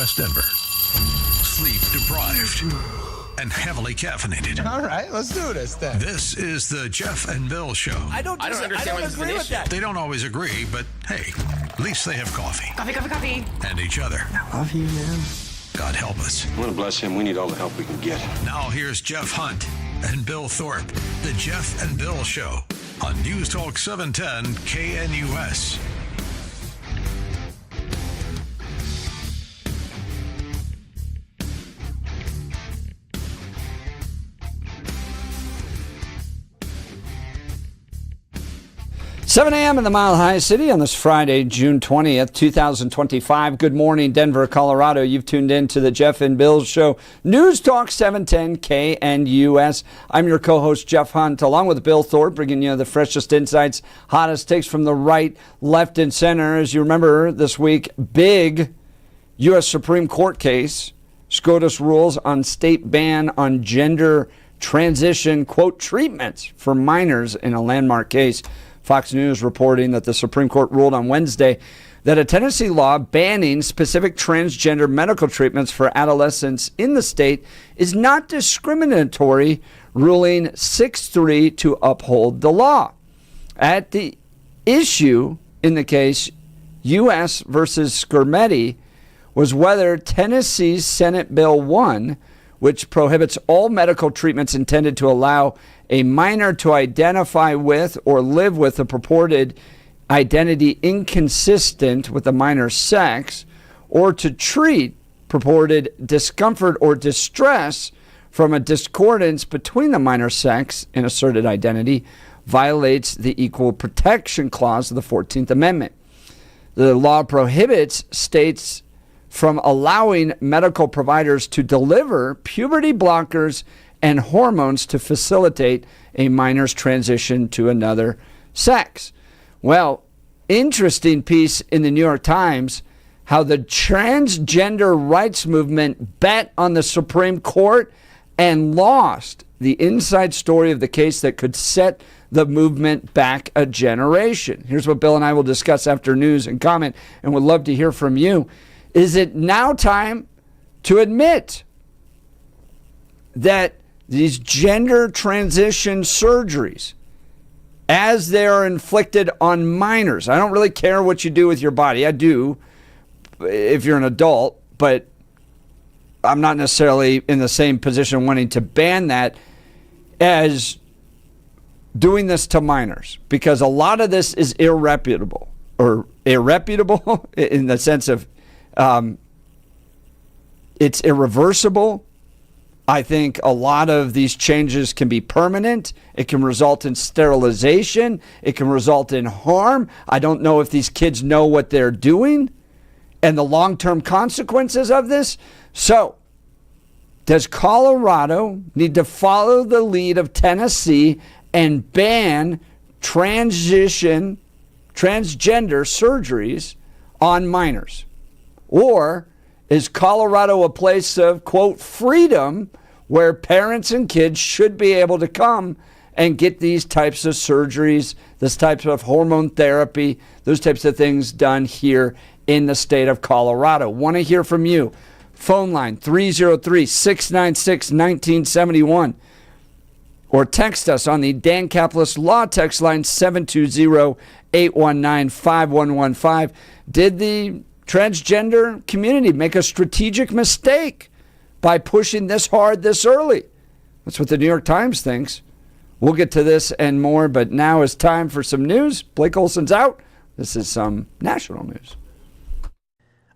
West Denver. Sleep deprived and heavily caffeinated. All right, let's do this then. This is the Jeff and Bill Show. I don't understand why agree with that. They don't always agree, but hey, at least they have coffee. Coffee. And each other. I love you, man. God help us. I want to bless him. We need all the help we can get. Now here's Jeff Hunt and Bill Thorpe. The Jeff and Bill Show on News Talk 710 KNUS. Seven a.m. in the Mile High City on this Friday, June 20th, 2025. Good morning, Denver, Colorado. You've tuned in to the Jeff and Bill Show, News Talk 710 KNUS. I'm your co-host, Jeff Hunt, along with Bill Thorpe, bringing you the freshest insights, hottest takes from the right, left, and center. As you remember, this week, big U.S. Supreme Court case. SCOTUS rules on state ban on gender transition, quote, treatments for minors in a landmark case. Fox News reporting that the Supreme Court ruled on Wednesday that a Tennessee law banning specific transgender medical treatments for adolescents in the state is not discriminatory, ruling 6-3 to uphold the law. At the issue in the case, U.S. versus Skermetti, was whether Tennessee's Senate Bill 1, which prohibits all medical treatments intended to allow a minor to identify with or live with a purported identity inconsistent with the minor's sex, or to treat purported discomfort or distress from a discordance between the minor's sex and asserted identity, violates the Equal Protection Clause of the 14th Amendment. The law prohibits states from allowing medical providers to deliver puberty blockers and hormones to facilitate a minor's transition to another sex. Well, interesting piece in the New York Times, how the transgender rights movement bet on the Supreme Court and lost. The inside story of the case that could set the movement back a generation. Here's what Bill and I will discuss after news and comment, and would love to hear from you. Is it now time to admit that these gender transition surgeries, as they are inflicted on minors, I don't really care what you do with your body. I do if you're an adult, but I'm not necessarily in the same position wanting to ban that as doing this to minors, because a lot of this is irreputable in the sense of it's irreversible. I think a lot of these changes can be permanent. It can result in sterilization. It can result in harm. I don't know if these kids know what they're doing and the long-term consequences of this. So, does Colorado need to follow the lead of Tennessee and ban transgender surgeries on minors? Or is Colorado a place of, quote, freedom, where parents and kids should be able to come and get these types of surgeries, this types of hormone therapy, those types of things done here in the state of Colorado? Want to hear from you. Phone line 303-696-1971. Or text us on the Dan Caplis Law text line 720-819-5115. Did the transgender community make a strategic mistake by pushing this hard this early? That's what the New York Times thinks. We'll get to this and more, but now is time for some news. Blake Olson's out. This is some national news.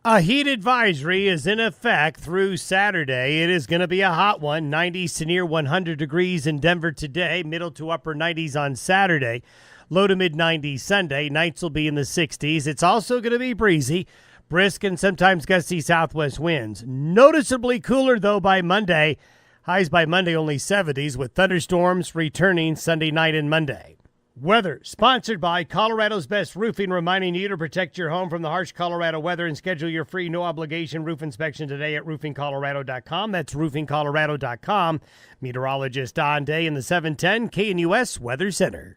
A heat advisory is in effect through Saturday. It is going to be a hot one, 90s to near 100 degrees in Denver today, middle to upper 90s on Saturday, low to mid 90s Sunday. Nights will be in the 60s. It's also going to be breezy, brisk and sometimes gusty southwest winds. Noticeably cooler, though, by Monday. Highs by Monday only 70s, with thunderstorms returning Sunday night and Monday. Weather sponsored by Colorado's Best Roofing, reminding you to protect your home from the harsh Colorado weather and schedule your free no-obligation roof inspection today at roofingcolorado.com. That's roofingcolorado.com. Meteorologist Don Day in the 710 KNUS Weather Center.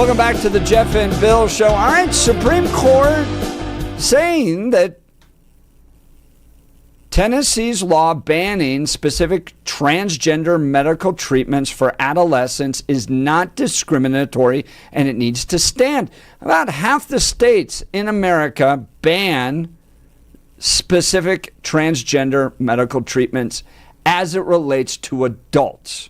Welcome back to the Jeff and Bill Show. All right, Supreme Court saying that Tennessee's law banning specific transgender medical treatments for adolescents is not discriminatory and it needs to stand. About half the states in America ban specific transgender medical treatments as it relates to adults.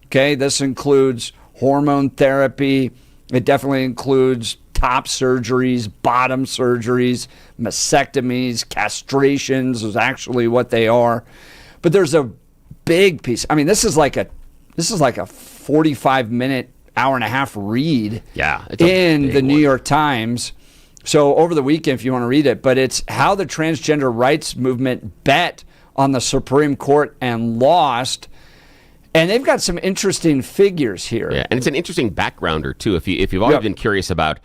Okay, this includes hormone therapy. It definitely includes top surgeries, bottom surgeries, mastectomies, castrations is actually what they are. But there's a big piece. I mean, this is like a 45-minute, hour and a half read in the New York Times. So over the weekend, if you want to read it, but it's how the transgender rights movement bet on the Supreme Court and lost. And they've got some interesting figures here. Yeah, and it's an interesting backgrounder, too. If you've always been curious about,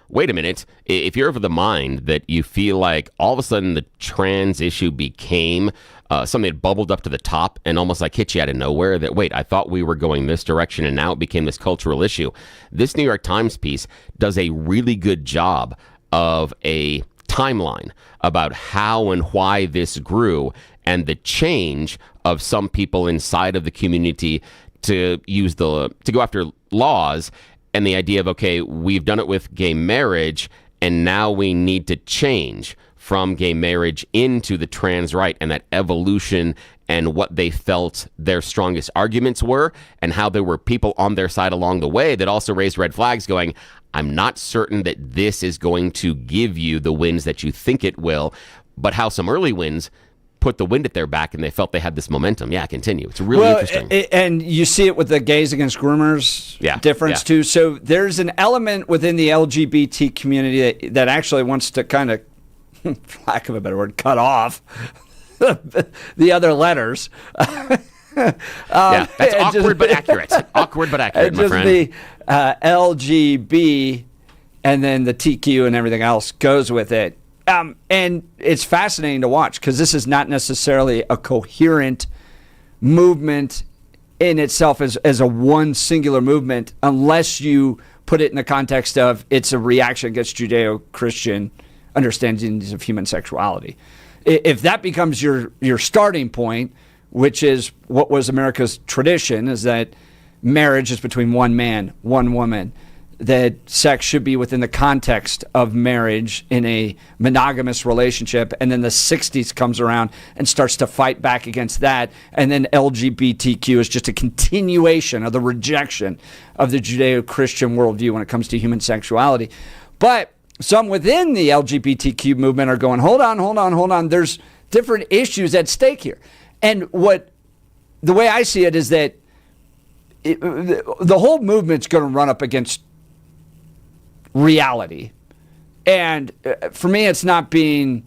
wait a minute, if you're of the mind that you feel like all of a sudden the trans issue became something that bubbled up to the top and almost like hit you out of nowhere, that, wait, I thought we were going this direction and now it became this cultural issue. This New York Times piece does a really good job of a timeline about how and why this grew and the change of some people inside of the community to go after laws and the idea of, okay, we've done it with gay marriage and now we need to change from gay marriage into the trans right, and that evolution and what they felt their strongest arguments were and how there were people on their side along the way that also raised red flags going, I'm not certain that this is going to give you the wins that you think it will, but how some early wins put the wind at their back and they felt they had this momentum. Yeah, continue. It's really interesting. And you see it with the gays against groomers difference too. So there's an element within the LGBT community that actually wants to kind of, for lack of a better word, cut off the other letters. That's awkward but accurate. Awkward but accurate, my friend. The LGB and then the TQ and everything else goes with it. And it's fascinating to watch because this is not necessarily a coherent movement in itself as a one singular movement unless you put it in the context of it's a reaction against Judeo-Christian understandings of human sexuality. If that becomes your starting point, which is what was America's tradition, is that marriage is between one man, one woman, that sex should be within the context of marriage in a monogamous relationship, and then the 60s comes around and starts to fight back against that, and then LGBTQ is just a continuation of the rejection of the Judeo-Christian worldview when it comes to human sexuality. But some within the LGBTQ movement are going, hold on, there's different issues at stake here. And the way I see it is that the whole movement's going to run up against reality. And for me, it's not being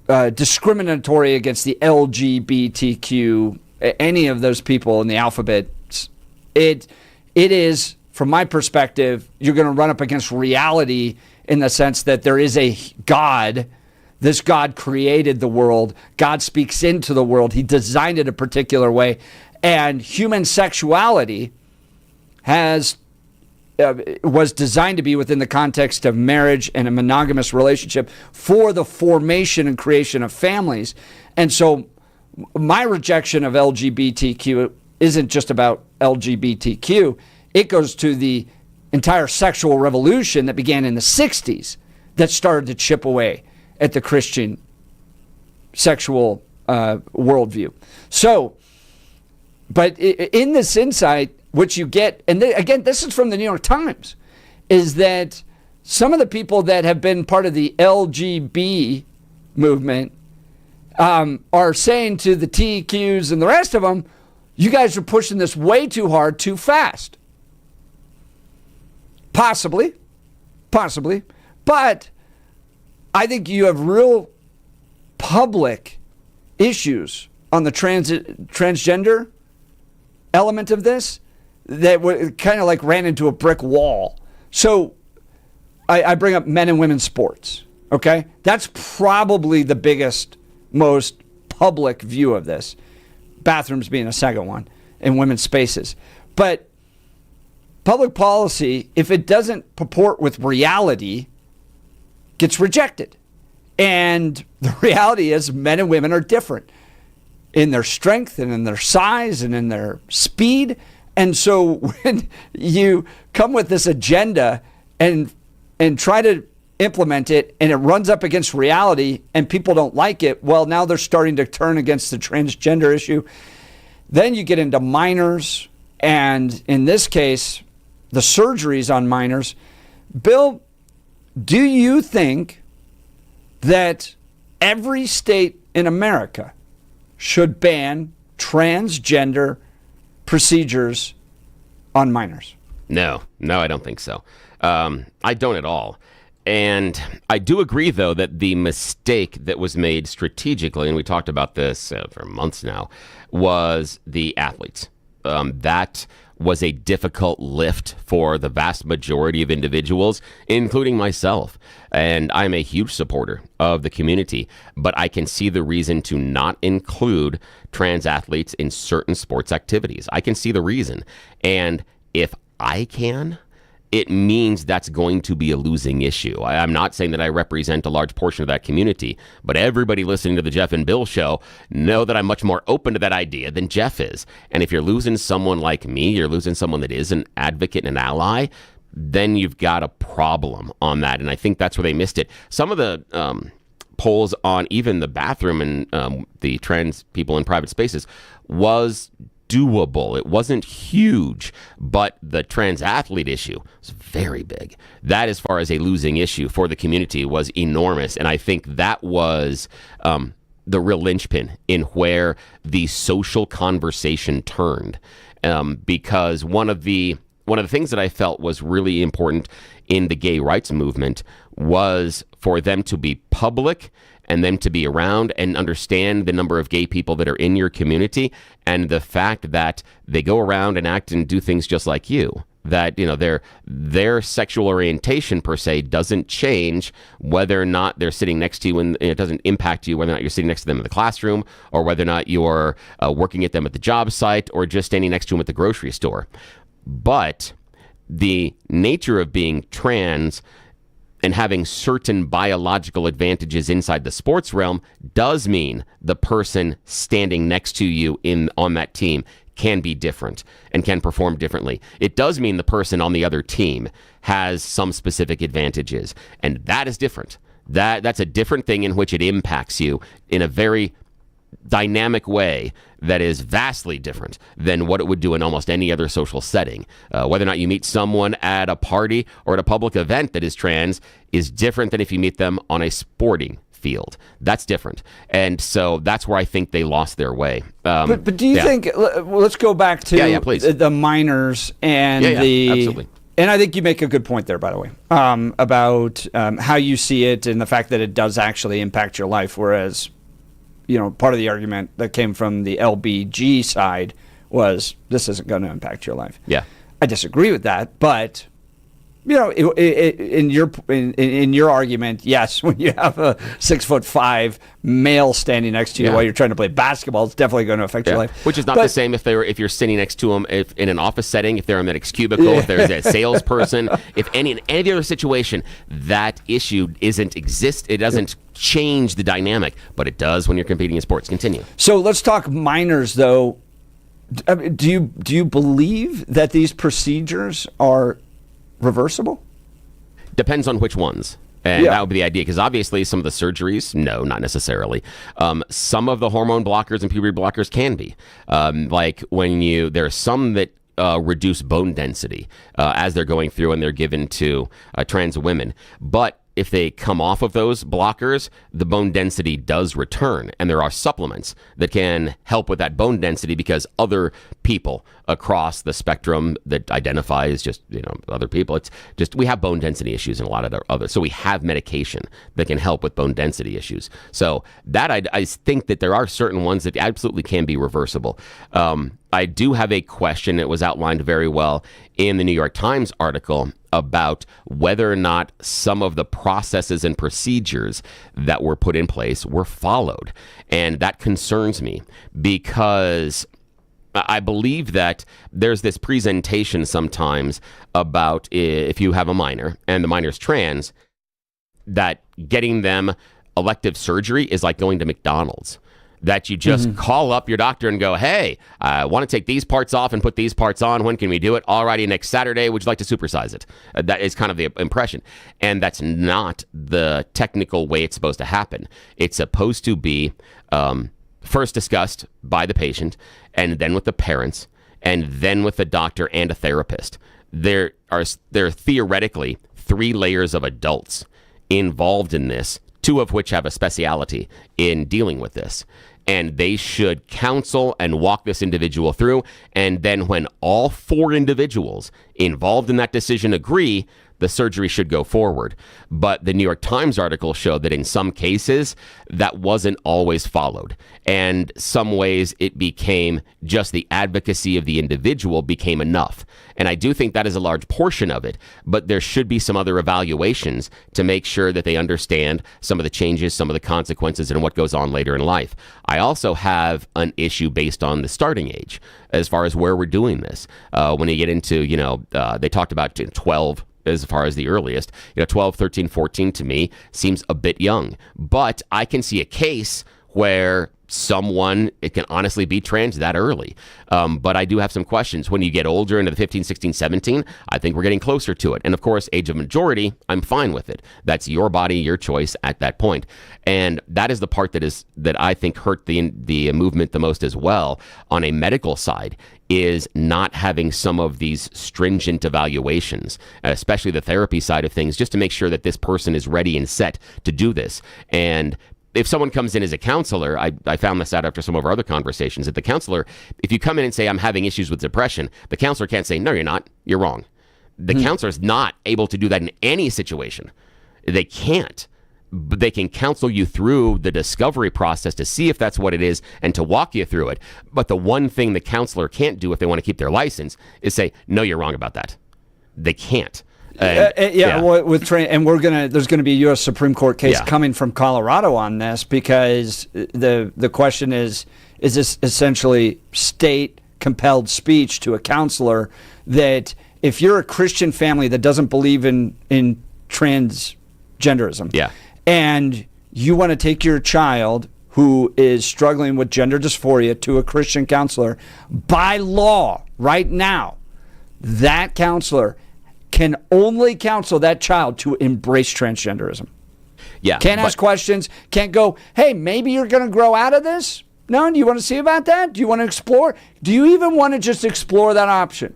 discriminatory against the LGBTQ, any of those people in the alphabet. It is, from my perspective, you're going to run up against reality in the sense that there is a God. This God created the world. God speaks into the world. He designed it a particular way. And human sexuality was designed to be within the context of marriage and a monogamous relationship for the formation and creation of families. And so my rejection of LGBTQ isn't just about LGBTQ. It goes to the entire sexual revolution that began in the 60s that started to chip away at the Christian sexual worldview. So, but in this insight, what you get, and again, this is from the New York Times, is that some of the people that have been part of the LGB movement are saying to the TQs and the rest of them, you guys are pushing this way too hard, too fast. Possibly. But I think you have real public issues on the transgender element of this that kind of like ran into a brick wall. So I bring up men and women's sports, okay? That's probably the biggest, most public view of this. Bathrooms being a second one, and women's spaces. But public policy, if it doesn't purport with reality, gets rejected. And the reality is men and women are different in their strength and in their size and in their speed. And so when you come with this agenda and try to implement it and it runs up against reality and people don't like it, well, now they're starting to turn against the transgender issue. Then you get into minors, and in this case, the surgeries on minors. Bill, do you think that every state in America should ban transgender procedures on minors? No, I don't think so. I don't at all. And I do agree, though, that the mistake that was made strategically, and we talked about this for months now, was the athletes. That was a difficult lift for the vast majority of individuals, including myself. And I'm a huge supporter of the community, but I can see the reason to not include trans athletes in certain sports activities. I can see the reason. And if I can, it means that's going to be a losing issue. I'm not saying that I represent a large portion of that community, but everybody listening to the Jeff and Bill show know that I'm much more open to that idea than Jeff is. And if you're losing someone like me, you're losing someone that is an advocate and an ally, then you've got a problem on that. And I think that's where they missed it. Some of the polls on even the bathroom and the trans people in private spaces was doable. It wasn't huge, but the trans athlete issue was very big. That, as far as a losing issue for the community, was enormous. And I think that was the real linchpin in where the social conversation turned. Because one of the things that I felt was really important in the gay rights movement was for them to be public and them to be around and understand the number of gay people that are in your community, and the fact that they go around and act and do things just like you. That, you know, their sexual orientation per se doesn't change whether or not they're sitting next to you, and it doesn't impact you whether or not you're sitting next to them in the classroom, or whether or not you're working at them at the job site, or just standing next to them at the grocery store. But the nature of being trans and having certain biological advantages inside the sports realm does mean the person standing next to you on that team can be different and can perform differently. It does mean the person on the other team has some specific advantages, and that is different. That's a different thing in which it impacts you in a very dynamic way that is vastly different than what it would do in almost any other social setting. Whether or not you meet someone at a party or at a public event that is trans is different than if you meet them on a sporting field. That's different. And so that's where I think they lost their way. But do you think, let's go back to please. The minors and absolutely. And I think you make a good point there, by the way, about how you see it and the fact that it does actually impact your life, whereas, you know, part of the argument that came from the LBG side was this isn't going to impact your life. Yeah, I disagree with that, but you know, in your argument, yes, when you have a 6'5" male standing next to you while you're trying to play basketball, it's definitely going to affect your life. Which is not the same if you're sitting next to them if in an office setting, if they're in the next cubicle, if there's a salesperson, if in any other situation, that issue it doesn't change the dynamic, but it does when you're competing in sports. Continue. So let's talk minors, though. Do you believe that these procedures are reversible? Depends on which ones. And that would be the idea, because obviously some of the surgeries, no, not necessarily. Some of the hormone blockers and puberty blockers can be. Like when there are some that reduce bone density as they're going through and they're given to trans women. But if they come off of those blockers, the bone density does return. And there are supplements that can help with that bone density, because other people across the spectrum that identify as just, other people, it's just, we have bone density issues in a lot of other. So we have medication that can help with bone density issues. So that I think that there are certain ones that absolutely can be reversible. I do have a question that was outlined very well in the New York Times article about whether or not some of the processes and procedures that were put in place were followed. And that concerns me, because I believe that there's this presentation sometimes about if you have a minor and the minor's trans, that getting them elective surgery is like going to McDonald's. That you just call up your doctor and go, hey, I want to take these parts off and put these parts on. When can we do it? Alrighty, next Saturday. Would you like to supersize it? That is kind of the impression. And that's not the technical way it's supposed to happen. It's supposed to be first discussed by the patient, and then with the parents, and then with the doctor and a therapist. There are theoretically 3 layers of adults involved in this, 2 of which have a speciality in dealing with this. And they should counsel and walk this individual through. And then when all 4 individuals involved in that decision agree, the surgery should go forward. But the New York Times article showed that in some cases, that wasn't always followed. And some ways it became just the advocacy of the individual became enough. And I do think that is a large portion of it. But there should be some other evaluations to make sure that they understand some of the changes, some of the consequences, and what goes on later in life. I also have an issue based on the starting age as far as where we're doing this. When you get into, they talked about 12 as far as the earliest, 12, 13, 14 to me seems a bit young. But I can see a case where it can honestly be trans that early. But I do have some questions. When you get older into the 15, 16, 17, I think we're getting closer to it. And of course, age of majority, I'm fine with it. That's your body, your choice at that point. And that is the part that I think hurt the movement the most as well on a medical side, is not having some of these stringent evaluations, especially the therapy side of things, just to make sure that this person is ready and set to do this. And if someone comes in as a counselor, I found this out after some of our other conversations, that the counselor, if you come in and say, I'm having issues with depression, the counselor can't say, no, you're not, you're wrong. The counselor is not able to do that in any situation. They can't. But they can counsel you through the discovery process to see if that's what it is and to walk you through it. But the one thing the counselor can't do if they want to keep their license is say, no, you're wrong about that. They can't. With train, and there's gonna be a U.S. Supreme Court case coming from Colorado on this, because the question is this essentially state compelled speech to a counselor, that if you're a Christian family that doesn't believe in transgenderism, and you want to take your child who is struggling with gender dysphoria to a Christian counselor, by law right now, that counselor can only counsel that child to embrace transgenderism. Can't ask questions, can't go, hey, maybe you're going to grow out of this? No, do you want to see about that? Do you want to explore? Do you even want to just explore that option?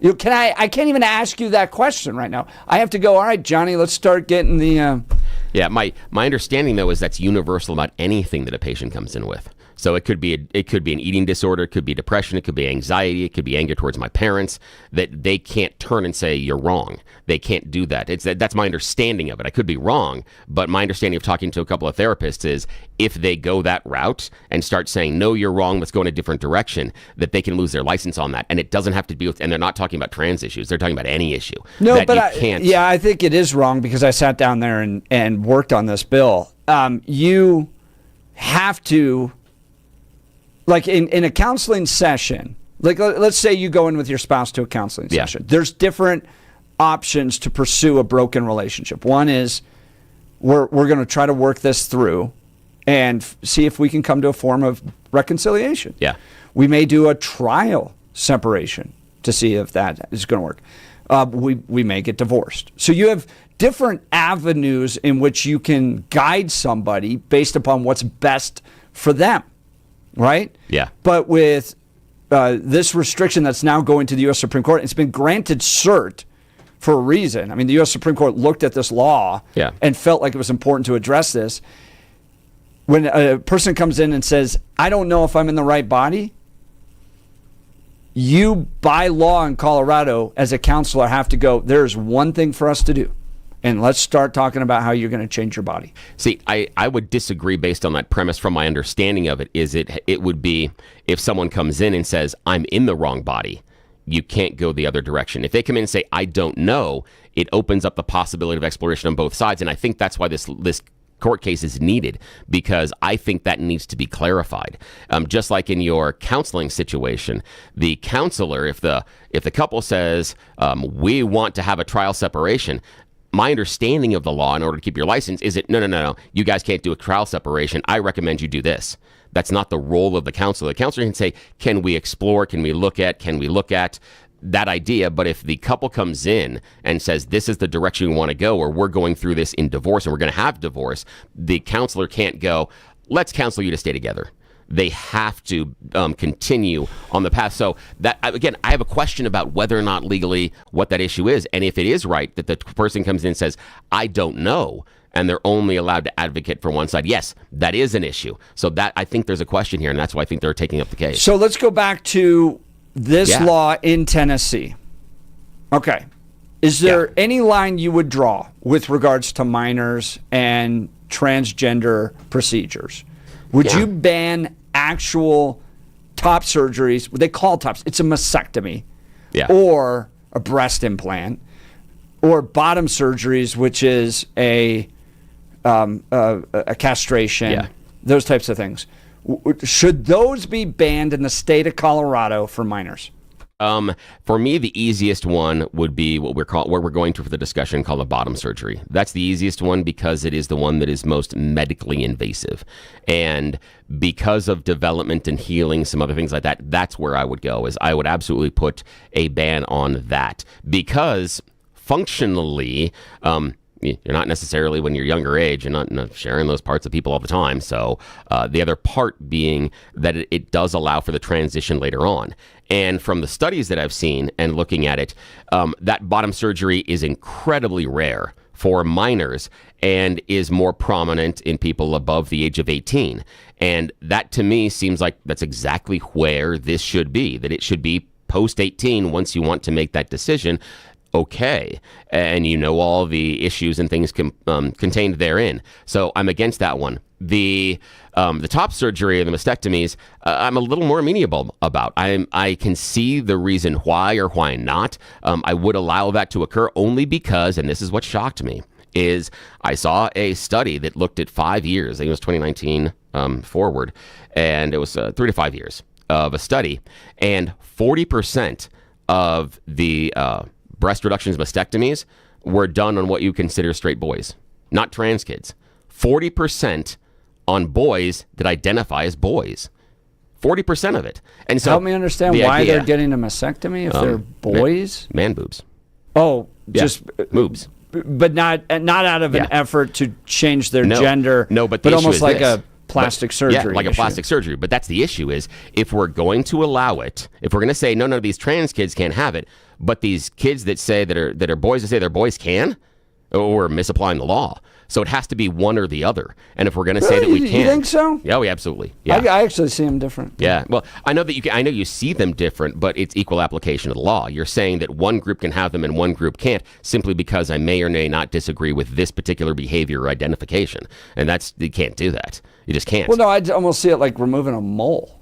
I can't even ask you that question right now. I have to go, all right, Johnny, let's start getting the... My understanding, though, is that's universal about anything that a patient comes in with. So it could be an eating disorder, it could be depression, it could be anxiety, it could be anger towards my parents, that they can't turn and say, you're wrong. They can't do that. That's my understanding of it. I could be wrong, but my understanding of talking to a couple of therapists is if they go that route and start saying, no, you're wrong, let's go in a different direction, that they can lose their license on that. And it doesn't have to be and they're not talking about trans issues, they're talking about any issue. No, but I think it is wrong, because I sat down there and worked on this bill. You have to... Like in a counseling session, like let's say you go in with your spouse to a counseling session. There's different options to pursue a broken relationship. One is we're going to try to work this through and see if we can come to a form of reconciliation. We may do a trial separation to see if that is going to work. We may get divorced. So you have different avenues in which you can guide somebody based upon what's best for them. Right? But with this restriction that's now going to the U.S. Supreme Court, it's been granted cert for a reason. I mean, the U.S. Supreme Court looked at this law and felt like it was important to address this. When a person comes in and says, I don't know if I'm in the right body, you, by law in Colorado, as a counselor, have to go, there's one thing for us to do. And let's start talking about how you're going to change your body. See, I would disagree based on that premise. From my understanding of it, is it would be if someone comes in and says, I'm in the wrong body, you can't go the other direction. If they come in and say, I don't know, it opens up the possibility of exploration on both sides. And I think that's why this court case is needed, because I think that needs to be clarified. Just like in your counseling situation, the counselor, if the couple says, we want to have a trial separation, my understanding of the law in order to keep your license is that no, you guys can't do a trial separation. I recommend you do this. That's not the role of the counselor. The counselor can say, can we explore? Can we look at that idea? But if the couple comes in and says, this is the direction we want to go, or we're going through this in divorce and we're going to have divorce, the counselor can't go, let's counsel you to stay together. They have to continue on the path. So that, again, I have a question about whether or not legally what that issue is. And if it is right that the person comes in and says, I don't know, and they're only allowed to advocate for one side, yes, that is an issue. So that, I think there's a question here, and that's why I think they're taking up the case. So let's go back to this law in Tennessee. Okay. Is there any line you would draw with regards to minors and transgender procedures? Would you ban actual top surgeries? What they call tops. It's a mastectomy, or a breast implant, or bottom surgeries, which is a castration. Those types of things. Should those be banned in the state of Colorado for minors? For me, the easiest one would be what we're going to for the discussion called a bottom surgery. That's the easiest one because it is the one that is most medically invasive. And because of development and healing, some other things like that, that's where I would go, is I would absolutely put a ban on that. Because functionally, you're not necessarily, when you're younger age, you're not sharing those parts of people all the time. So the other part being that it does allow for the transition later on. And from the studies that I've seen and looking at it, that bottom surgery is incredibly rare for minors and is more prominent in people above the age of 18. And that, to me, seems like that's exactly where this should be, that it should be post 18 once you want to make that decision. Okay, and you know all the issues and things contained therein. So I'm against that one. The top surgery and the mastectomies, I'm a little more amenable about. I can see the reason why or why not. I would allow that to occur only because, and this is what shocked me, is I saw a study that looked at 5 years. I think it was 2019 forward, and it was 3 to 5 years of a study, and 40% of the breast reductions, mastectomies, were done on what you consider straight boys, not trans kids. 40% on boys that identify as boys. 40% of it. And so help me understand why they're getting a mastectomy if they're boys. Man boobs. Oh, just boobs. But not out of an effort to change their gender. No, but almost like a plastic surgery. Yeah, like a plastic surgery. But that's the issue, is if we're going to allow it, if we're going to say, no, these trans kids can't have it, but these kids that say that are boys that say they're boys can, we're misapplying the law. So it has to be one or the other. And if we're going to say that we can't. You think so? Yeah, we absolutely. Yeah. I actually see them different. Yeah. Well, I know you see them different, but it's equal application of the law. You're saying that one group can have them and one group can't, simply because I may or may not disagree with this particular behavior or identification. And you can't do that. You just can't. Well, no, I'd almost see it like removing a mole.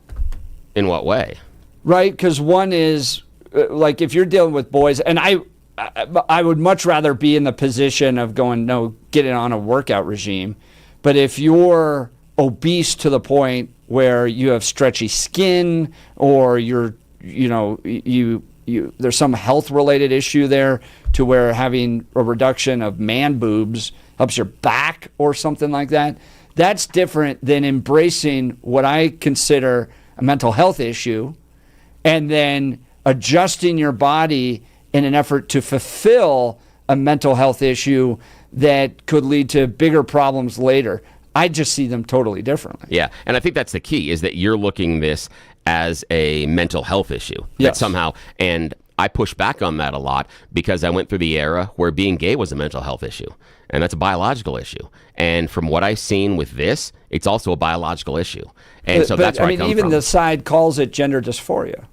In what way? Right, because one is, like, if you're dealing with boys, and I would much rather be in the position of going, no, get it on a workout regime. But if you're obese to the point where you have stretchy skin, or there's some health related issue there to where having a reduction of man boobs helps your back or something like that, that's different than embracing what I consider a mental health issue and then adjusting your body in an effort to fulfill a mental health issue that could lead to bigger problems later. I just see them totally differently. Yeah, and I think that's the key, is that you're looking this as a mental health issue. Yes. That somehow, and I push back on that a lot because I went through the era where being gay was a mental health issue, and that's a biological issue. And from what I've seen with this, it's also a biological issue. And so that's where I come even from. the side calls it gender dysphoria.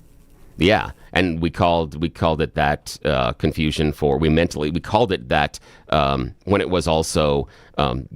Yeah, and we called it that confusion we called it that when it was also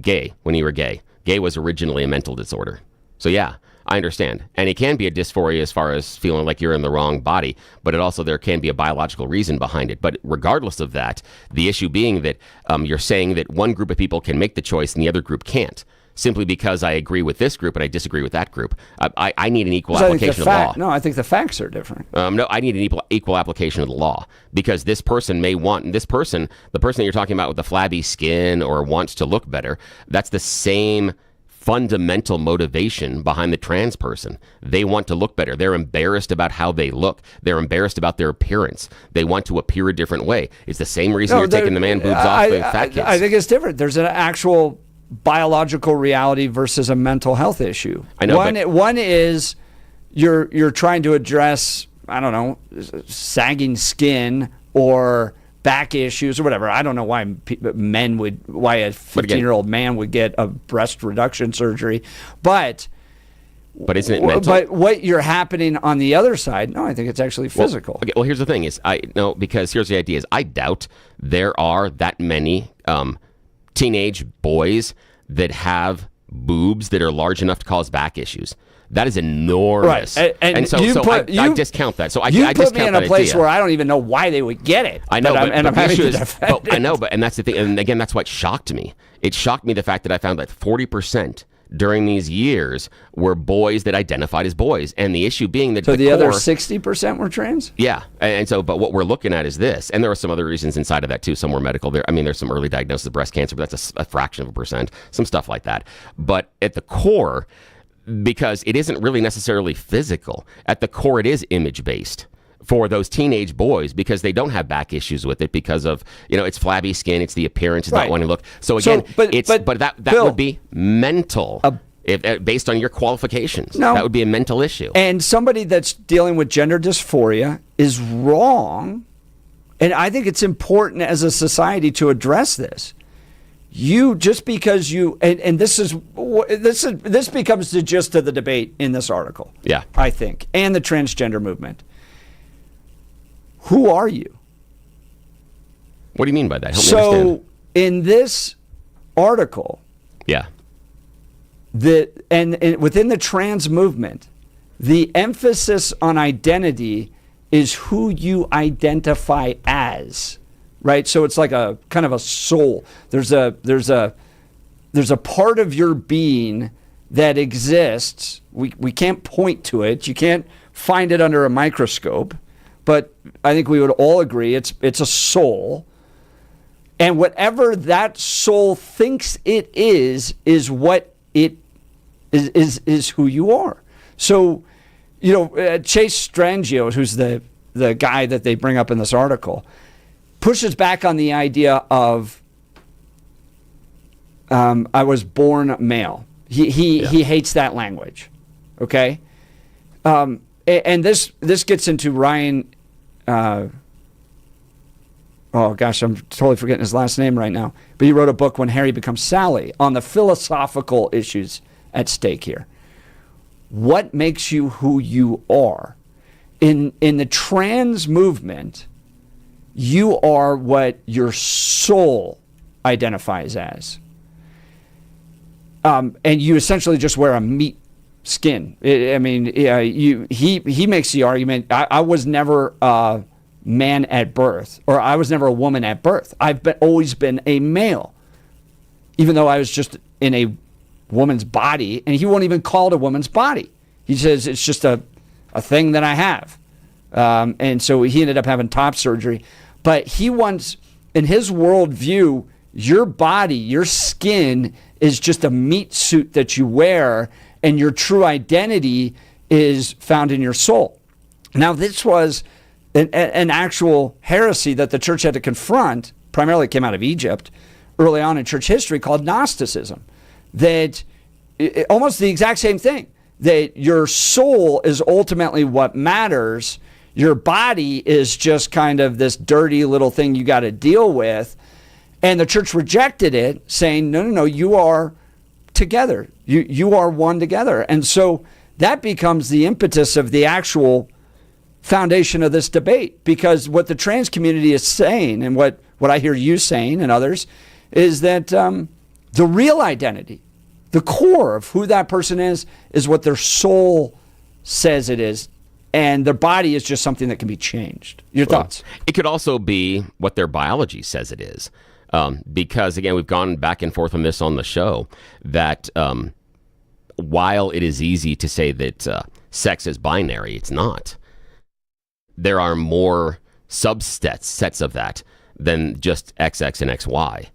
gay, when you were gay. Gay was originally a mental disorder. So yeah, I understand. And it can be a dysphoria as far as feeling like you're in the wrong body, but there can be a biological reason behind it. But regardless of that, the issue being that you're saying that one group of people can make the choice and the other group can't, simply because I agree with this group and I disagree with that group. I need an equal application of the law. No, I think the facts are different. No, I need an equal application of the law, because this person may want, the person that you're talking about with the flabby skin or wants to look better, that's the same fundamental motivation behind the trans person. They want to look better. They're embarrassed about how they look. They're embarrassed about their appearance. They want to appear a different way. It's the same reason you're taking the man boobs off the fat kids. I think it's different. There's an actual biological reality versus a mental health issue. I know. One is you're trying to address, I don't know, sagging skin or back issues or whatever. I don't know why a 15-year-old man would get a breast reduction surgery, but isn't it mental? But what you're happening on the other side, no, I think it's actually physical. Well, here's the thing because here's the idea is I doubt there are that many teenage boys that have boobs that are large enough to cause back issues. That is enormous. Right. And so I discount that. So I discount put me in a place idea. where I don't even know why they would get it. I know, I'm having to defend it. I know, and that's the thing. And again, that's what shocked me. It shocked me the fact that I found that 40% during these years were boys that identified as boys. And the issue being that the other 60% were trans? Yeah. And so, but what we're looking at is this. And there are some other reasons inside of that too. Some were medical. There's some early diagnosis of breast cancer, but that's a fraction of a percent. Some stuff like that. But at the core, because it isn't really necessarily physical, at the core it is image-based for those teenage boys, because they don't have back issues with it because of, it's flabby skin, it's the appearance, it's not wanting to look. So again, that would be mental. Based on your qualifications. No, that would be a mental issue. And somebody that's dealing with gender dysphoria is wrong. And I think it's important as a society to address this. This becomes the gist of the debate in this article. Yeah. I think. And the transgender movement. Who are you? What do you mean by that? Help me understand. In this article, yeah, and within the trans movement, the emphasis on identity is who you identify as, right? So it's like a kind of a soul. There's a part of your being that exists. We can't point to it. You can't find it under a microscope, but I think we would all agree it's a soul. And whatever that soul thinks it is what it is who you are. So, Chase Strangio, who's the guy that they bring up in this article, pushes back on the idea of I was born male. He hates that language. Okay, and this gets into Ryan. Oh gosh, I'm totally forgetting his last name right now. But he wrote a book, When Harry Becomes Sally, on the philosophical issues at stake here. What makes you who you are? In the trans movement, you are what your soul identifies as. And you essentially just wear a meat skin. He makes the argument, I was never a man at birth, or I was never a woman at birth. I've always been a male, even though I was just in a woman's body, and he won't even call it a woman's body. He says it's just a thing that I have. And so he ended up having top surgery. But he wants, in his worldview, your body, your skin is just a meat suit that you wear, and your true identity is found in your soul. Now, this was an actual heresy that the church had to confront. Primarily came out of Egypt early on in church history, called Gnosticism. That almost the exact same thing, that your soul is ultimately what matters. Your body is just kind of this dirty little thing you got to deal with. And the church rejected it, saying, no, you are together. You are one together. And so that becomes the impetus of the actual foundation of this debate, because what the trans community is saying, and what I hear you saying and others, is that the real identity the core of who that person is what their soul says it is, and their body is just something that can be changed. Your thoughts? It could also be what their biology says it is. Because, again, we've gone back and forth on this on the show, that while it is easy to say that sex is binary, it's not. There are more subsets of that than just XX and XY.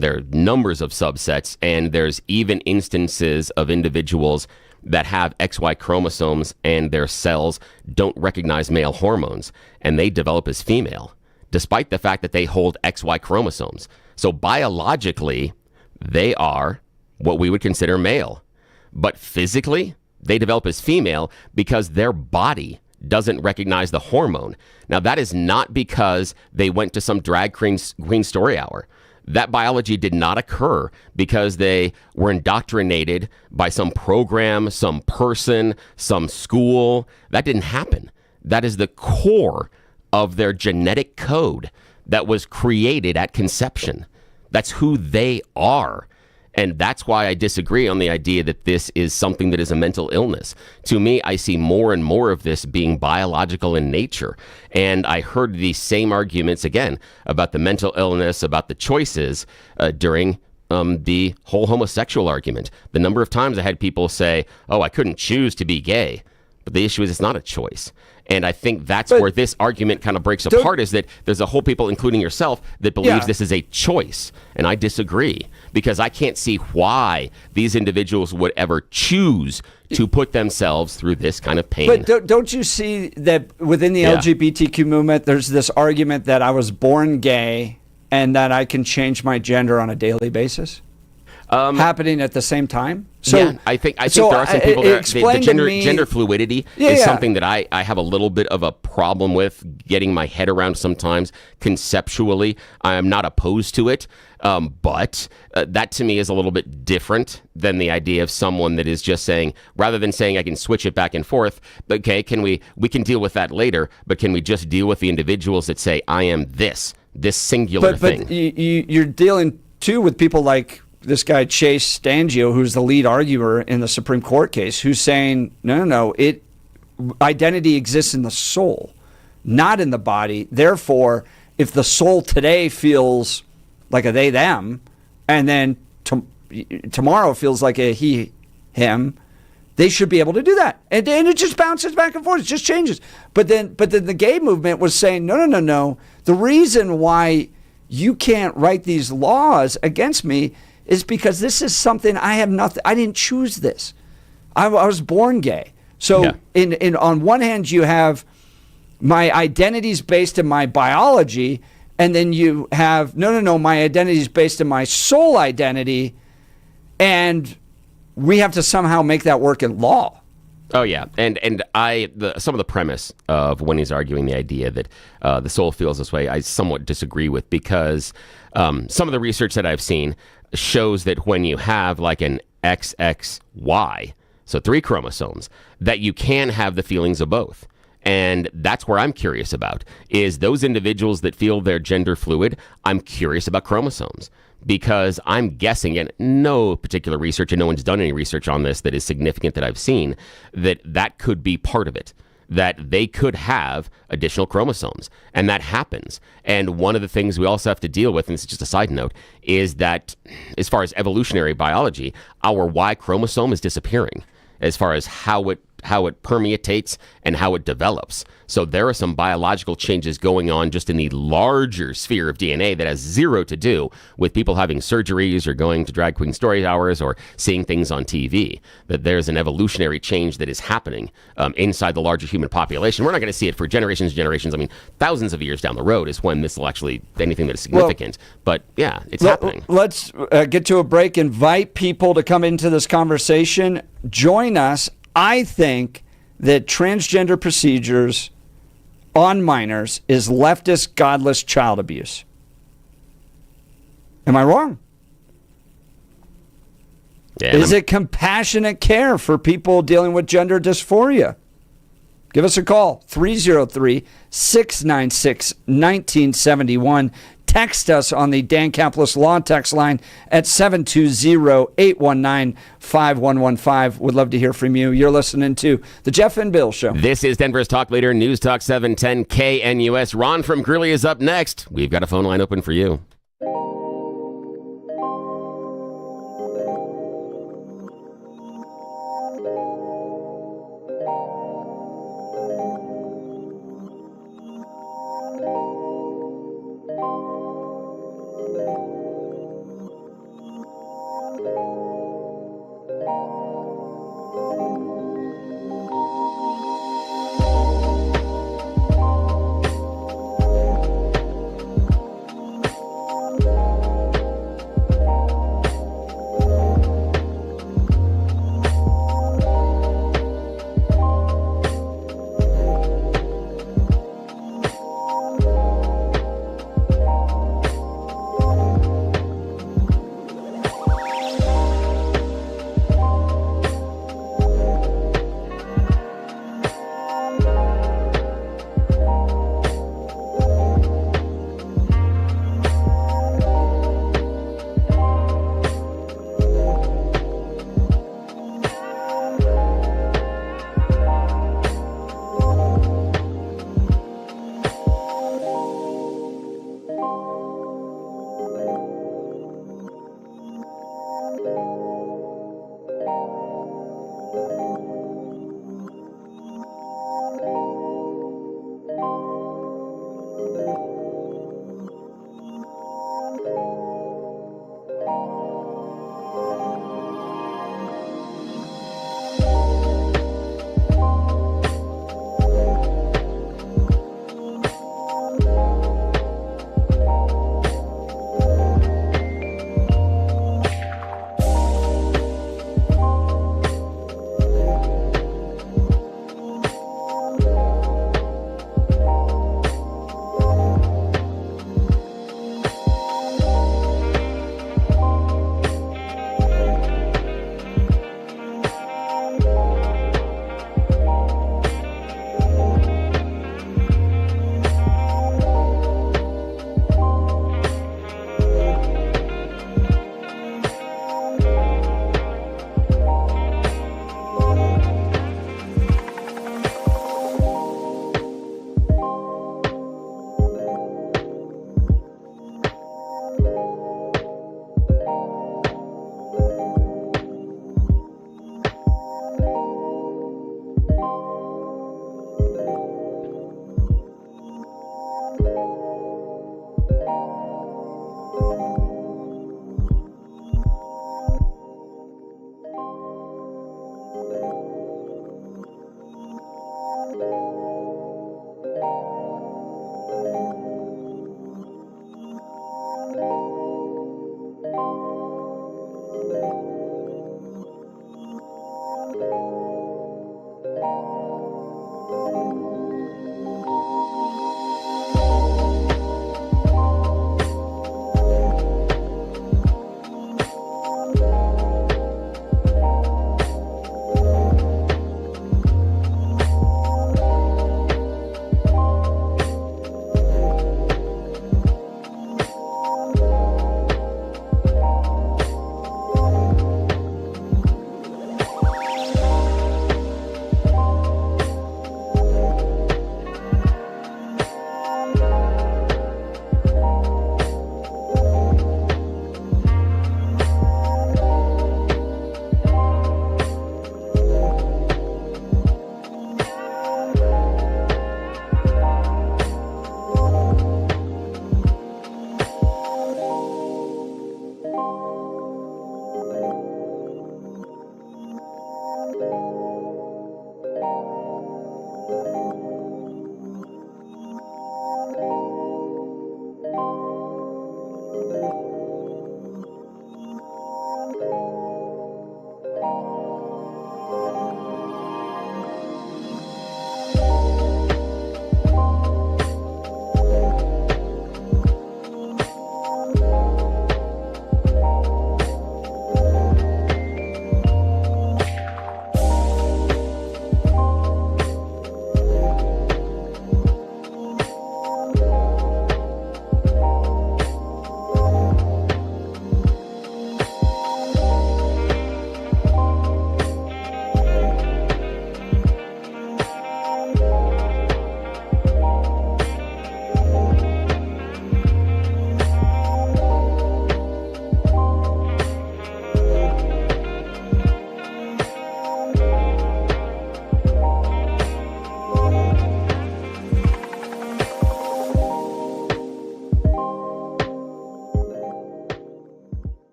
There are numbers of subsets, and there's even instances of individuals that have XY chromosomes and their cells don't recognize male hormones, and they develop as female, despite the fact that they hold XY chromosomes. So biologically, they are what we would consider male. But physically, they develop as female because their body doesn't recognize the hormone. Now, that is not because they went to some drag queen story hour. That biology did not occur because they were indoctrinated by some program, some person, some school. That didn't happen. That is the core of their genetic code that was created at conception. That's who they are. And that's why I disagree on the idea that this is something that is a mental illness. To me, I see more and more of this being biological in nature. And I heard these same arguments again about the mental illness, about the choices during the whole homosexual argument. The number of times I had people say, oh, I couldn't choose to be gay. But the issue is it's not a choice. And I think that's where this argument kind of breaks apart, is that there's a whole people, including yourself, that believes this is a choice. And I disagree, because I can't see why these individuals would ever choose to put themselves through this kind of pain. But don't you see that within the LGBTQ movement, there's this argument that I was born gay and that I can change my gender on a daily basis? Happening at the same time? So, yeah, I think there are some people that the gender fluidity is something that I have a little bit of a problem with getting my head around sometimes conceptually. I am not opposed to it, but that to me is a little bit different than the idea of someone that is just saying, rather than saying I can switch it back and forth, okay, we can deal with that later, but can we just deal with the individuals that say I am this singular thing? But you're dealing too with people like this guy Chase Stangio, who's the lead arguer in the Supreme Court case, who's saying, no, identity exists in the soul, not in the body. Therefore, if the soul today feels like a they, them, and then tomorrow feels like a he, him, they should be able to do that. And it just bounces back and forth. It just changes. But then the gay movement was saying, no. The reason why you can't write these laws against me is because this is something I didn't choose this. I was born gay. So in on one hand, you have my identity's based in my biology, and then you have, no, my identity's based in my soul identity, and we have to somehow make that work in law. Oh, yeah. And some of the premise of when he's arguing the idea that the soul feels this way, I somewhat disagree with, because some of the research that I've seen shows that when you have like an XXY, so 3 chromosomes, that you can have the feelings of both. And that's where I'm curious about, is those individuals that feel they're gender fluid. I'm curious about chromosomes, because I'm guessing, and no particular research, and no one's done any research on this that is significant that I've seen, that could be part of it, that they could have additional chromosomes, and that happens. And one of the things we also have to deal with, and this is just a side note, is that as far as evolutionary biology, our Y chromosome is disappearing as far as how it permeates and how it develops. So there are some biological changes going on just in the larger sphere of DNA that has zero to do with people having surgeries or going to drag queen story hours or seeing things on TV. That there's an evolutionary change that is happening inside the larger human population. We're not going to see it for generations and generations. I mean, thousands of years down the road is when this will actually, anything that is significant. But yeah, it's happening. Let's get to a break. Invite people to come into this conversation. Join us. I think that transgender procedures on minors is leftist, godless child abuse. Am I wrong? Yeah, is it compassionate care for people dealing with gender dysphoria? Give us a call, 303-696-1971. text us on the Dan Caplis Law text line at 720-819-5115. Would love to hear from you. You're listening to The Jeff and Bill Show. This is Denver's talk leader, News Talk 710 KNUS. Ron from Greeley is up next. We've got a phone line open for you.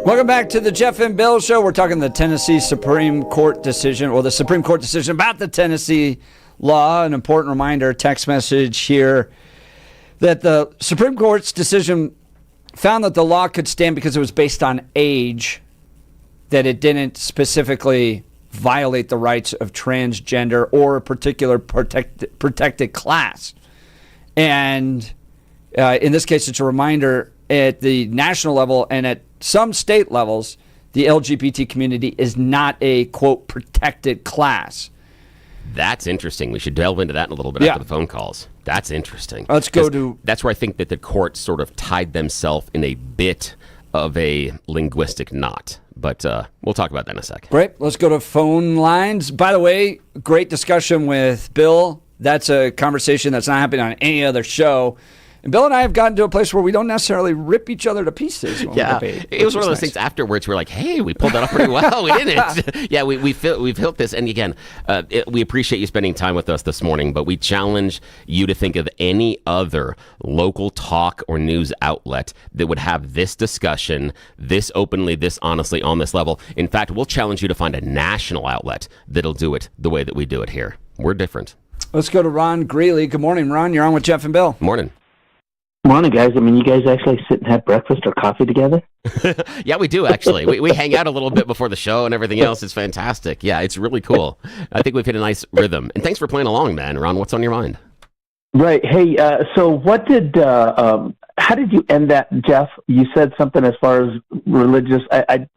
Welcome back to the Jeff and Bill Show. We're talking the Tennessee Supreme Court decision, or the Supreme Court decision about the Tennessee law. An important reminder, text message here, that the Supreme Court's decision found that the law could stand because it was based on age, that it didn't specifically violate the rights of transgender or a particular protected class. And in this case, it's a reminder at the national level and at some state levels, the LGBT community is not a, quote, protected class. That's interesting. We should delve into that in a little bit after the phone calls. That's interesting. Let's go to... That's where I think that the court sort of tied themselves in a bit of a linguistic knot. But we'll talk about that in a second. Great. Let's go to phone lines. By the way, great discussion with Bill. That's a conversation that's not happening on any other show. And Bill and I have gotten to a place where we don't necessarily rip each other to pieces. When we debate, it was one of those things afterwards. We're like, "Hey, we pulled that off pretty well. We didn't." Yeah, we've hit this. And again, we appreciate you spending time with us this morning. But we challenge you to think of any other local talk or news outlet that would have this discussion this openly, this honestly, on this level. In fact, we'll challenge you to find a national outlet that'll do it the way that we do it here. We're different. Let's go to Ron Greeley. Good morning, Ron. You're on with Jeff and Bill. Morning. Morning, guys. I mean, you guys actually sit and have breakfast or coffee together? Yeah, we do, actually. We hang out a little bit before the show and everything else. It's fantastic. Yeah, it's really cool. I think we've hit a nice rhythm. And thanks for playing along, man. Ron, what's on your mind? Right. Hey, so what did, how did you end that, Jeff? You said something as far as religious. I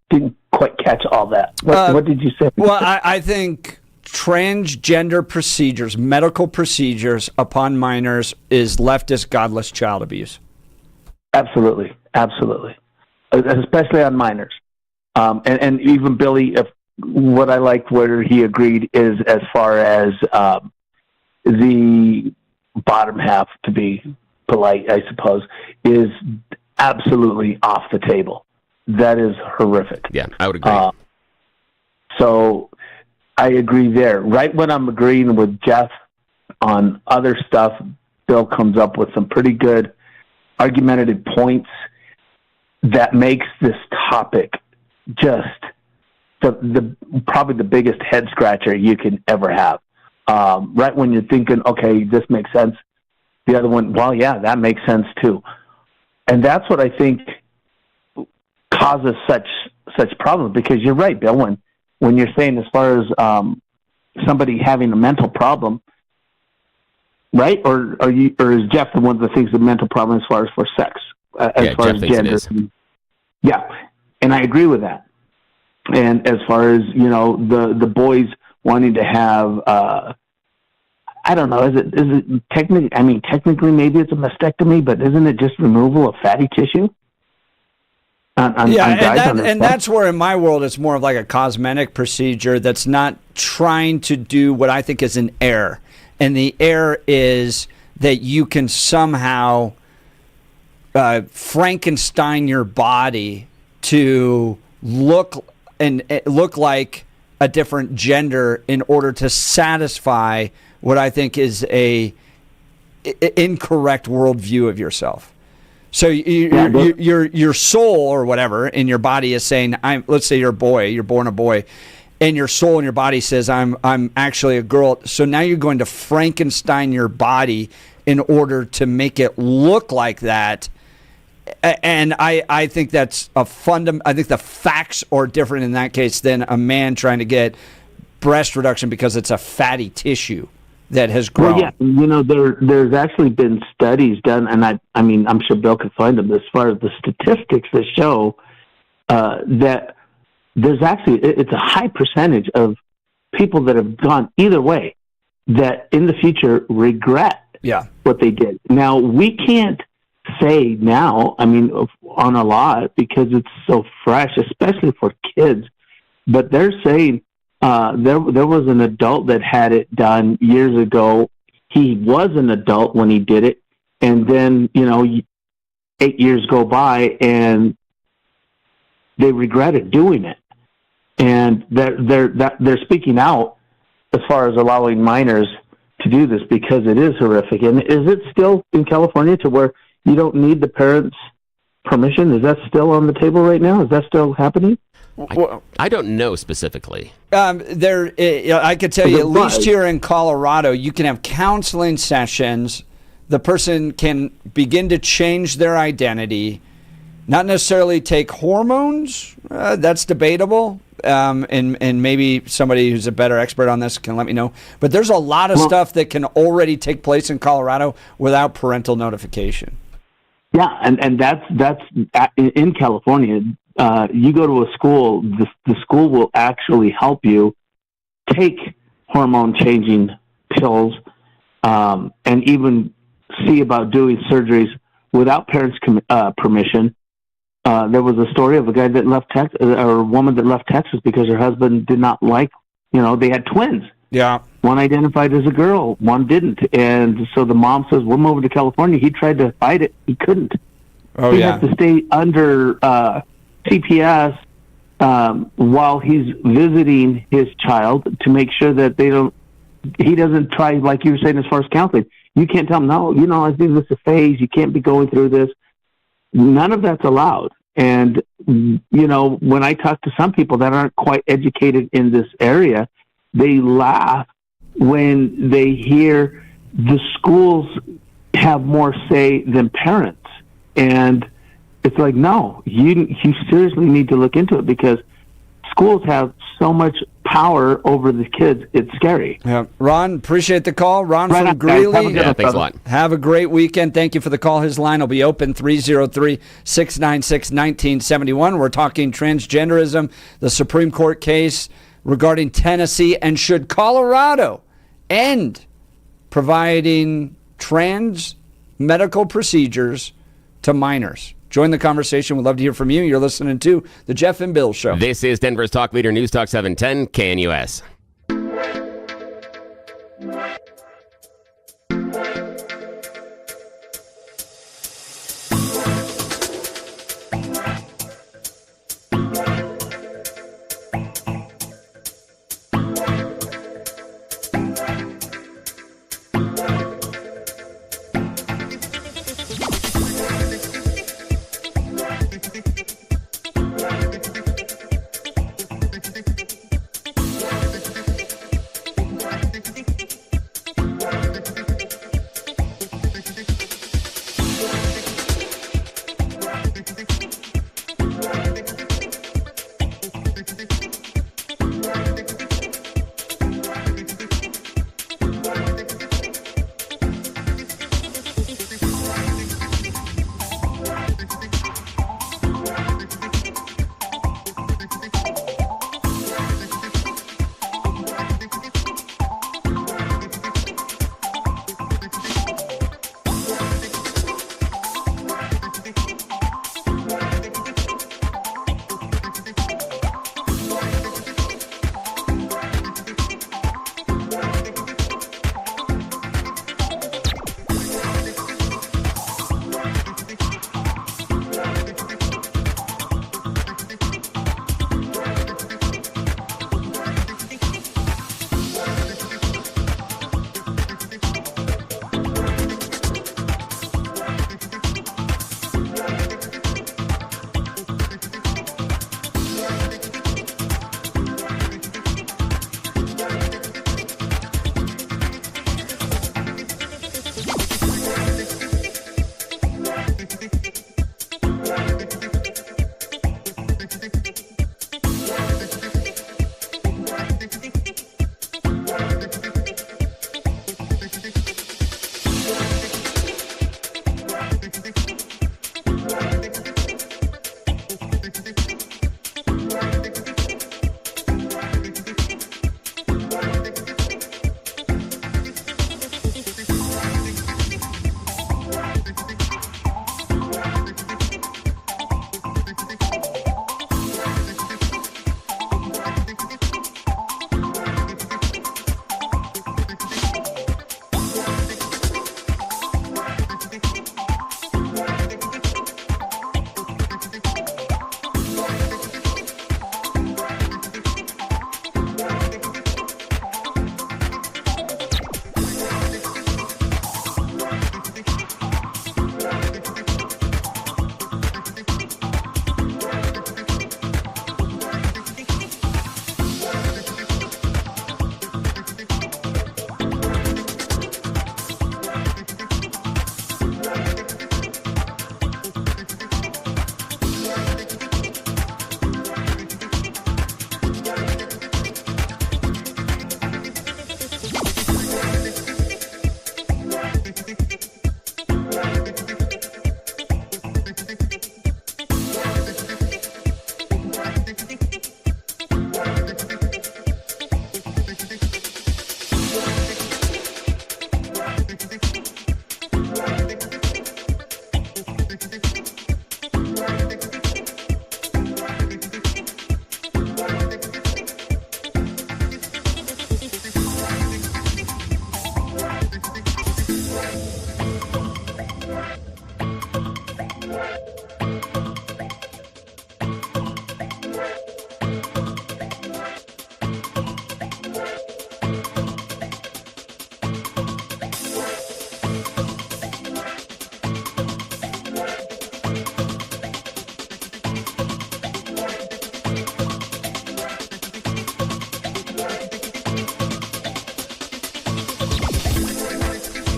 didn't quite catch all that. What did you say? Well, I think transgender procedures, medical procedures upon minors is leftist, godless child abuse. Absolutely. Especially on minors. And even Billy, what I liked where he agreed is as far as the bottom half, to be polite, I suppose, is absolutely off the table. That is horrific. Yeah, I would agree. So I agree there. Right when I'm agreeing with Jeff on other stuff, Bill comes up with some pretty good argumentative points that makes this topic just the probably the biggest head scratcher you can ever have. Right when you're thinking, okay, this makes sense, the other one, well, yeah, that makes sense too. And that's what I think causes such problems, because you're right, Bill, when you're saying as far as somebody having a mental problem, right? Or is Jeff the one that thinks the mental problem as far as for sex, as far Jeff as thinks gender? it is. Yeah, and I agree with that. And as far as the boys wanting to have, I don't know, is it technically? I mean, technically, maybe it's a mastectomy, but isn't it just removal of fatty tissue? And that's where in my world it's more of like a cosmetic procedure that's not trying to do what I think is an error. And the error is that you can somehow Frankenstein your body to look like a different gender in order to satisfy what I think is a incorrect worldview of yourself. So your soul or whatever in your body is saying, let's say you're a boy, you're born a boy, and your soul in your body says, I'm actually a girl. So now you're going to Frankenstein your body in order to make it look like that. And I think that's I think the facts are different in that case than a man trying to get breast reduction because it's a fatty tissue that has grown. Well, yeah, there's actually been studies done, and I mean, I'm sure Bill could find them as far as the statistics that show that there's actually, it's a high percentage of people that have gone either way that in the future regret what they did. Now, we can't say now, I mean, on a lot because it's so fresh, especially for kids, but they're saying there was an adult that had it done years ago. He was an adult when he did it, and then 8 years go by, and they regretted doing it. And they're speaking out as far as allowing minors to do this because it is horrific. And is it still in California to where you don't need the parents permission? Is that still on the table right now? Is that still happening? I don't know specifically. I could tell you, at least here in Colorado, you can have counseling sessions. The person can begin to change their identity, not necessarily take hormones. That's debatable. And maybe somebody who's a better expert on this can let me know. But there's a lot of stuff that can already take place in Colorado without parental notification. Yeah, and that's in California. You go to a school, the school will actually help you take hormone-changing pills and even see about doing surgeries without parents' permission. There was a story of a guy that left Texas, or a woman that left Texas because her husband did not like, they had twins. Yeah. One identified as a girl, one didn't. And so the mom says, we're moving to California. He tried to fight it. He couldn't. He had to stay under CPS while he's visiting his child to make sure that he doesn't try, like you were saying, as far as counseling. You can't tell him, no, I think this is a phase. You can't be going through this. None of that's allowed. And, when I talk to some people that aren't quite educated in this area, they laugh when they hear the schools have more say than parents. And it's like, no, you seriously need to look into it because schools have so much power over the kids. It's scary. Yeah. Ron, appreciate the call. Ron from Greeley. Thanks a lot. Have a great weekend. Thank you for the call. His line will be open 303-696-1971. We're talking transgenderism, the Supreme Court case regarding Tennessee, and should Colorado end providing trans medical procedures to minors? Join the conversation. We'd love to hear from you. You're listening to The Jeff and Bill Show. This is Denver's Talk Leader, News Talk 710 KNUS.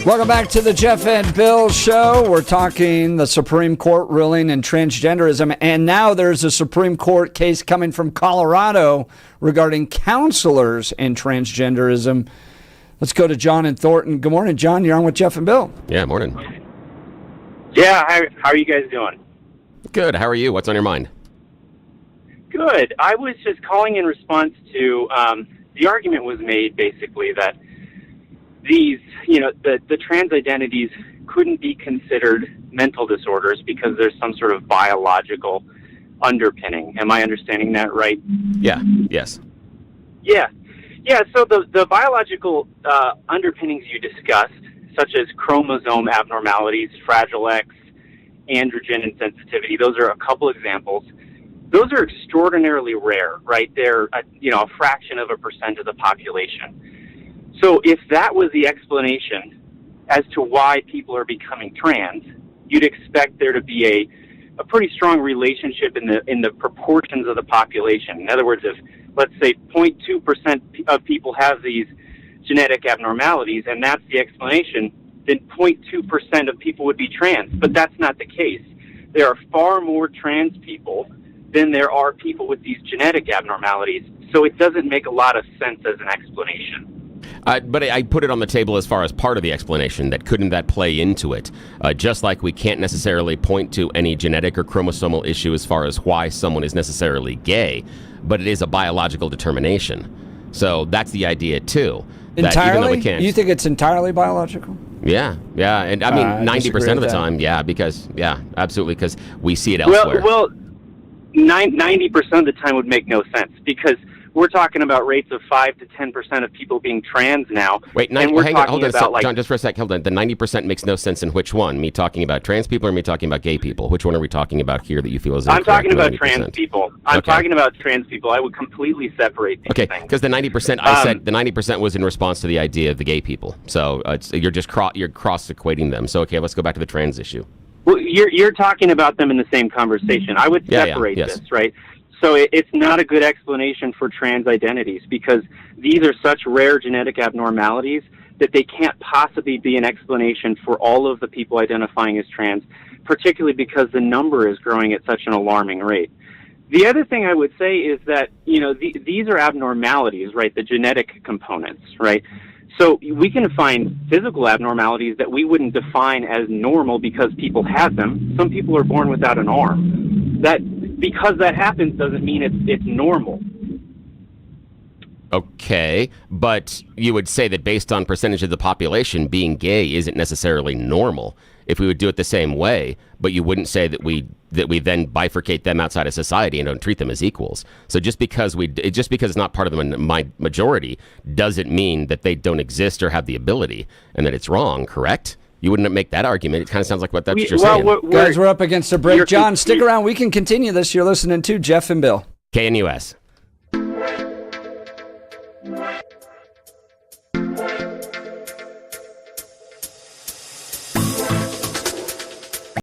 Welcome back to the Jeff and Bill Show. We're talking the Supreme Court ruling in transgenderism, and now there's a Supreme Court case coming from Colorado regarding counselors in transgenderism. Let's go to John and Thornton. Good morning, John. You're on with Jeff and Bill. Yeah, morning. Yeah, how are you guys doing? Good. How are you? What's on your mind? Good. I was just calling in response to the argument was made basically that these, the trans identities couldn't be considered mental disorders because there's some sort of biological underpinning. Am I understanding that right? Yeah. Yes. Yeah. Yeah, so the biological underpinnings you discussed, such as chromosome abnormalities, Fragile X, androgen insensitivity, those are a couple examples. Those are extraordinarily rare, right? They're a fraction of a percent of the population. So if that was the explanation as to why people are becoming trans, you'd expect there to be a pretty strong relationship in the proportions of the population. In other words, if let's say 0.2% of people have these genetic abnormalities, and that's the explanation, then 0.2% of people would be trans. But that's not the case. There are far more trans people than there are people with these genetic abnormalities. So it doesn't make a lot of sense as an explanation. But I put it on the table as far as part of the explanation. That couldn't that play into it? Just like we can't necessarily point to any genetic or chromosomal issue as far as why someone is necessarily gay, but it is a biological determination. So that's the idea too. That Entirely? even though we can't, You think it's entirely biological? Yeah, and I mean 90% of the time, absolutely, because we see it elsewhere. Well, 90% of the time would make no sense because we're talking about rates of 5 to 10% of people being trans now. Wait, hold on, John, just for a sec. Hold on. The 90% makes no sense in which one? Me talking about trans people or me talking about gay people? Which one are we talking about here that you feel is incorrect? I'm talking about trans people. I'm talking about trans people. I would completely separate these things. Because the 90%, I said the 90% was in response to the idea of the gay people. So you're cross equating them. So let's go back to the trans issue. Well, you're talking about them in the same conversation. I would separate this, right? So it's not a good explanation for trans identities because these are such rare genetic abnormalities that they can't possibly be an explanation for all of the people identifying as trans, particularly because the number is growing at such an alarming rate. The other thing I would say is that, these are abnormalities, right, the genetic components, right? So we can find physical abnormalities that we wouldn't define as normal because people have them. Some people are born without an arm. Because that happens doesn't mean it's normal. Okay, but you would say that based on percentage of the population, being gay isn't necessarily normal. If we would do it the same way, but you wouldn't say that we then bifurcate them outside of society and don't treat them as equals. So just because it's not part of the majority doesn't mean that they don't exist or have the ability and that it's wrong, correct? You wouldn't make that argument. It kind of sounds like what you're saying. Guys, we're up against a break. John, stick around. We can continue this. You're listening to Jeff and Bill. KNUS.